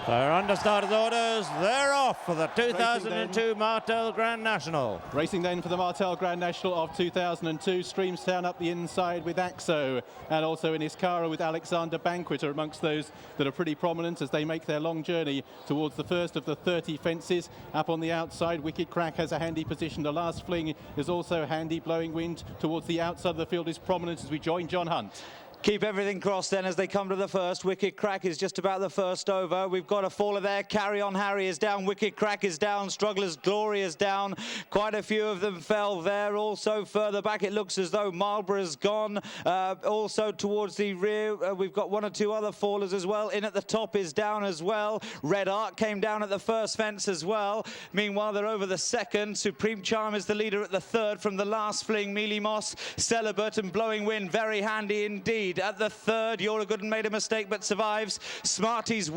They're under starters orders. They're off for the 2002 Martel Grand National. Racing then for the Martel Grand National of 2002. Streamstown up the inside with Axo, and also in Iscara with Alexander Banquet are amongst those that are pretty prominent as they make their long journey towards the first of the 30 fences. Up on the outside, Wicked Crack has a handy position. The Last Fling is also handy. Blowing Wind towards the outside of the field is prominent as we join John Hunt. Keep everything crossed then as they come to the first. Wicked Crack is just about the first over. We've got a faller there. Carry On Harry is down. Wicked Crack is down. Struggler's Glory is down. Quite a few of them fell there. Also further back it looks as though Marlborough's gone. Also towards the rear we've got one or two other fallers as well. In at the top is down as well. Red Arc came down at the first fence as well. Meanwhile they're over the second. Supreme Charm is the leader at the third from the Last Fling. Mealy Moss, Celibate and Blowing Wind very handy indeed. At the third, You're a Good and made a mistake but survives. Smarty's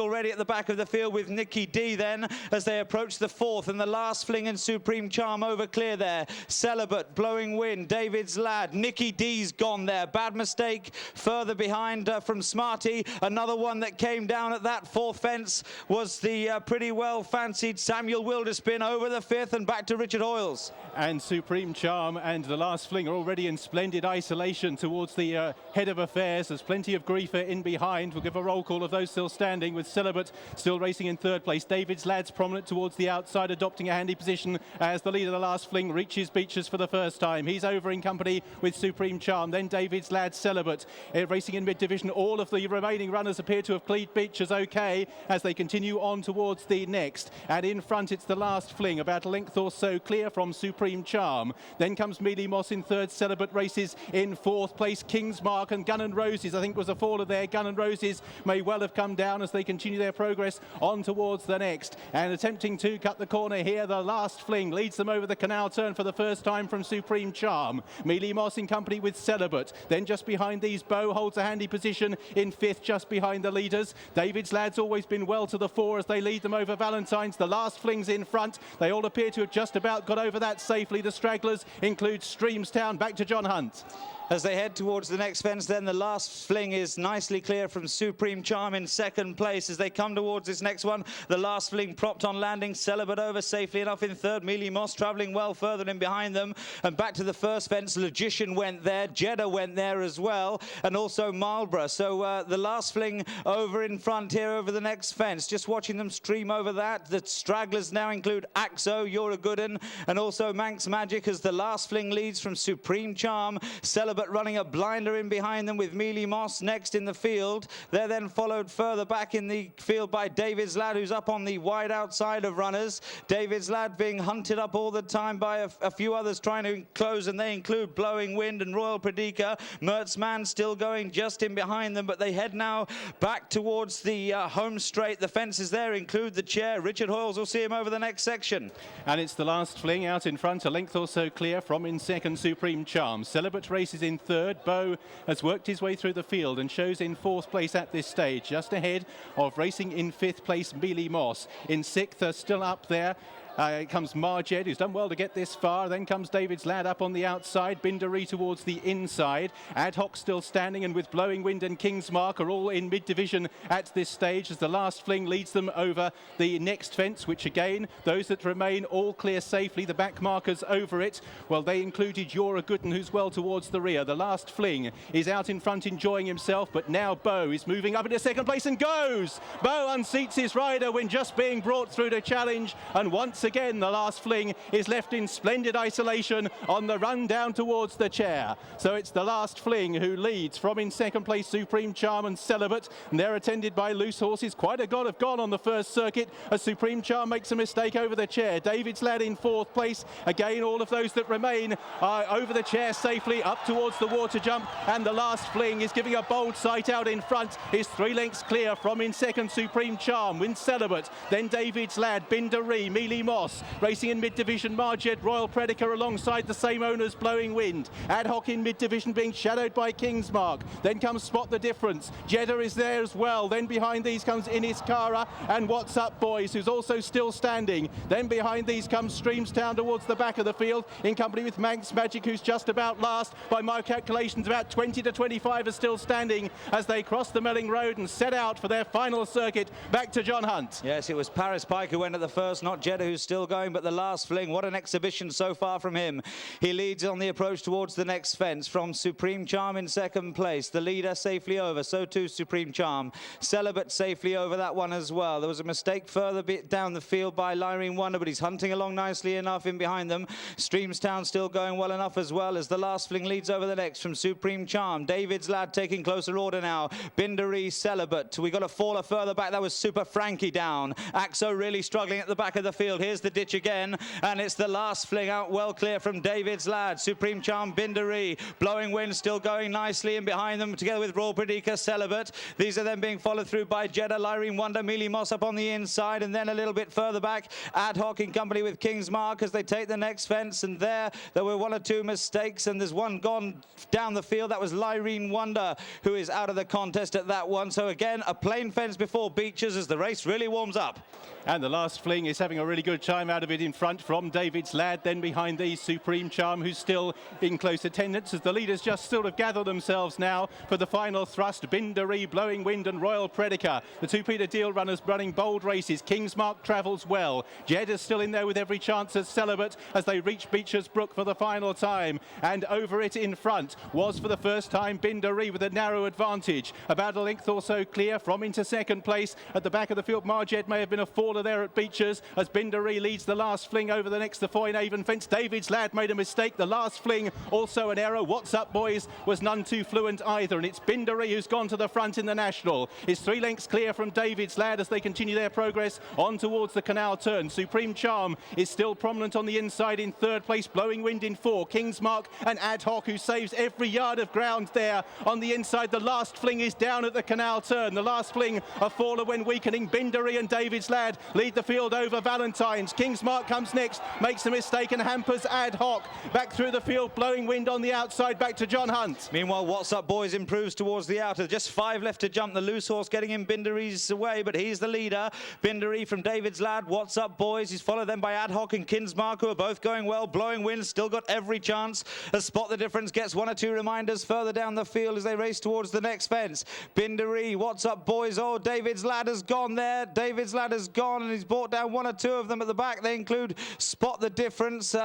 already at the back of the field with Nicky D then as they approach the fourth, and the Last Fling and Supreme Charm over clear there. Celibate, Blowing Wind, David's Lad, Nicky D's gone there. Bad Mistake further behind from Smarty. Another one that came down at that fourth fence was the pretty well fancied Samuel Wilderspin over the fifth and back to Richard Hoyles. And Supreme Charm and the Last Fling are already in splendid isolation towards the head of affairs. There's plenty of griefer in behind. We'll give a roll call of those still standing with Celibate still racing in third place. David's Lad's prominent towards the outside, adopting a handy position as the leader of the Last Fling reaches Beaches for the first time. He's over in company with Supreme Charm. Then David's Lad, Celibate racing in mid-division. All of the remaining runners appear to have cleared Beaches okay as they continue on towards the next. And in front it's the Last Fling, about a length or so clear from Supreme Charm. Then comes Mealy Moss in third. Celibate races in fourth place. King's Mark and Gun and Roses I think was a faller there. Gun and Roses may well have come down as they continue their progress on towards the next, and attempting to cut the corner here, the Last Fling leads them over the canal turn for the first time from Supreme Charm. Mealy Moss in company with Celibate. Then just behind these, Bow holds a handy position in fifth, just behind the leaders. David's Lad's always been well to the fore as they lead them over Valentine's. The Last Fling's in front. They all appear to have just about got over that safely. The stragglers include Streamstown. Back to John Hunt. As they head towards the next fence then, the Last Fling is nicely clear from Supreme Charm in second place. As they come towards this next one, the Last Fling propped on landing. Celibate over safely enough in third. Mealy Moss travelling well further in behind them. And back to the first fence, Logician went there. Jeddah went there as well. And also Marlborough. So the Last Fling over in front here over the next fence. Just watching them stream over that. The stragglers now include Axo, You're a Good 'Un, and also Manx Magic as the Last Fling leads from Supreme Charm. Celibate running a blinder in behind them with Mealy Moss next in the field. They're then followed further back in the field by David's Lad, who's up on the wide outside of runners. David's Lad being hunted up all the time by a few others trying to close, and they include Blowing Wind and Royal Pradika. Mertzman still going just in behind them, but they head now back towards the home straight. The fences there include the chair. Richard Hoyles will see him over the next section. And it's the Last Fling out in front, a length or so clear from in second Supreme Charm. Celibate races in third. Bow has worked his way through the field and shows in fourth place at this stage, just ahead of racing in fifth place Mealy Moss. In sixth, still up there. Comes Marjed, who's done well to get this far. Then comes David's Lad up on the outside. Bindaree towards the inside. Ad Hoc still standing, and with Blowing Wind and King's Mark are all in mid-division at this stage as the Last Fling leads them over the next fence, which again, those that remain all clear safely. The back markers over it, well, they included You're a Good 'Un, who's well towards the rear. The Last Fling is out in front enjoying himself, but now Bow is moving up into second place and goes. Bow unseats his rider when just being brought through to challenge, and once again the Last Fling is left in splendid isolation on the run down towards the chair. So it's the Last Fling who leads from in second place Supreme Charm and Celibate, and they're attended by loose horses. Quite a lot have gone on the first circuit as Supreme Charm makes a mistake over the chair. David's Lad in fourth place. Again, all of those that remain are over the chair safely up towards the water jump, and the Last Fling is giving a bold sight out in front. Is 3 lengths clear from in second Supreme Charm, wins Celibate, then David's Lad, Bindaree, Mealy Moss, Moss. Racing in mid-division, Marjed Royal Predica alongside the same owners, Blowing Wind. Ad Hoc in mid-division being shadowed by Kingsmark. Then comes Spot the Difference. Jeddah is there as well. Then behind these comes Iniskara and What's Up Boys, who's also still standing. Then behind these comes Streamstown towards the back of the field in company with Manx Magic, who's just about last. By my calculations, about 20 to 25 are still standing as they cross the Melling Road and set out for their final circuit back to John Hunt. Yes, it was Paris Pike who went at the first, not Jeddah who's still going, but the last fling. What an exhibition so far from him. He leads on the approach towards the next fence from Supreme Charm in second place. The leader safely over, so too Supreme Charm. Celibate safely over that one as well. There was a mistake further down the field by Lyrene Wonder, but he's hunting along nicely enough in behind them. Streamstown still going well enough as well as the last fling leads over the next from Supreme Charm. David's Lad taking closer order now. BINDAREE, Celibate. We got a faller further back. That was Super Frankie down. Axo really struggling at the back of the field. Here's the ditch again, and it's the last fling out well clear from David's Lad. Supreme Charm, BINDAREE. Blowing Wind still going nicely in behind them together with Royal Predica, Celibate. These are then being followed through by Jeddah, Lyrene Wonder, Mealy Moss up on the inside, and then a little bit further back, Ad Hoc in company with Kingsmark as they take the next fence, and there were one or two mistakes, and there's one gone down the field. That was Lyrene Wonder, who is out of the contest at that one. So again, a plain fence before Beeches as the race really warms up. And the last fling is having a really good time out of it in front from David's Lad. Then behind these, Supreme Charm, who's still in close attendance as the leaders just sort of gather themselves now for the final thrust. BINDAREE, Blowing Wind and Royal Predica. The two Peter Deal runners running bold races. Kingsmark travels well. Jed is still in there with every chance as Celibate as they reach Beecher's Brook for the final time. And over it in front was for the first time BINDAREE with a narrow advantage. About a length or so clear from into second place. At the back of the field, Marjed may have been a faller there at Beecher's as BINDAREE leads the last fling over the next, the Foyne-Avon fence. David's Lad made a mistake. The last fling also an error. What's Up Boys was none too fluent either, and it's BINDAREE who's gone to the front in the National. It's 3 lengths clear from David's Lad as they continue their progress on towards the canal turn. Supreme Charm is still prominent on the inside in third place. Blowing Wind in 4. Kingsmark and Ad Hoc, who saves every yard of ground there on the inside. The last fling is down at the canal turn. The last fling a faller when weakening. BINDAREE and David's Lad lead the field over Valentine's. Kingsmark comes next, makes a mistake and hampers Ad Hoc. Back through the field, Blowing Wind on the outside, back to John Hunt. Meanwhile, What's Up Boys improves towards the outer. Just 5 left to jump. The loose horse getting in BINDAREE's way, but he's the leader. BINDAREE from David's Lad, What's Up Boys. He's followed then by Ad Hoc and Kingsmark, who are both going well. Blowing Wind still got every chance. A Spot the Difference gets 1 or 2 reminders further down the field as they race towards the next fence. BINDAREE, What's Up Boys. Oh, David's Lad has gone there. David's Lad has gone, and he's brought down 1 or 2 of them at the back. They include Spot the Difference.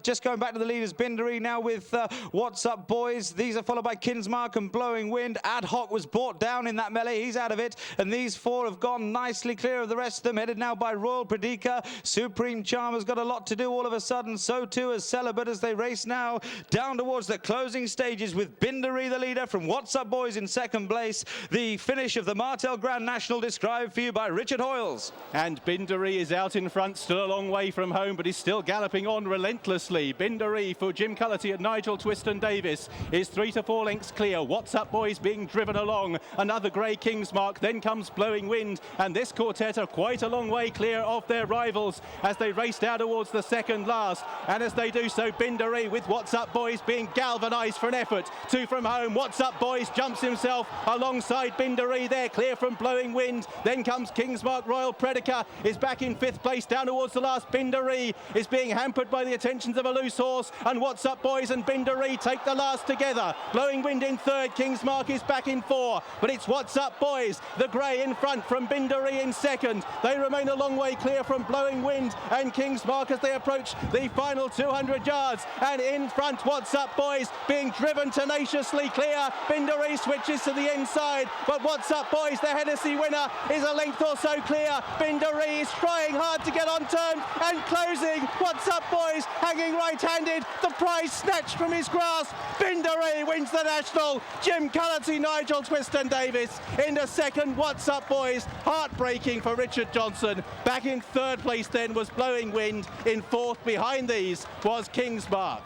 Just going back to the leaders, BINDAREE now with What's Up Boys. These are followed by Kingsmark and Blowing Wind. Ad Hoc was brought down in that melee. He's out of it. And these 4 have gone nicely clear of the rest of them, headed now by Royal Predica. Supreme Charm has got a lot to do all of a sudden. So too has Celibate as they race now down towards the closing stages with BINDAREE the leader from What's Up Boys in second place. The finish of the Martel Grand National described for you by Richard Hoyles. And BINDAREE is out in front, still a long way from home, but he's still galloping on relentlessly. BINDAREE for Jim Cullotty and Nigel Twiston-Davies is 3 to 4 lengths clear. What's Up Boys being driven along. Another grey Kingsmark, then comes Blowing Wind, and this quartet are quite a long way clear of their rivals as they race down towards the second last. And as they do so, BINDAREE with What's Up Boys being galvanised for an effort. 2 from home. What's Up Boys jumps himself alongside BINDAREE there, clear from Blowing Wind. Then comes Kingsmark. Royal Predica is back in 5th place down towards the last. BINDAREE is being hampered by the attentions of a loose horse, and What's Up Boys and BINDAREE take the last together. Blowing Wind in 3rd. Kingsmark is back in 4, but it's What's Up Boys, the grey in front from BINDAREE in 2nd. They remain a long way clear from Blowing Wind and Kingsmark as they approach the final 200 yards. And in front, What's Up Boys being driven tenaciously clear. BINDAREE switches to the inside, but What's Up Boys, the Hennessy winner, is a length or so clear. BINDAREE is trying hard to get on turn and closing. What's Up Boys hanging right-handed. The prize snatched from his grasp. BINDAREE wins the National. Jim Cullotty, Nigel Twiston-Davies into 2nd. What's Up Boys, heartbreaking for Richard Johnson. Back in 3rd place then was Blowing Wind. In 4th behind these was Kingsmark.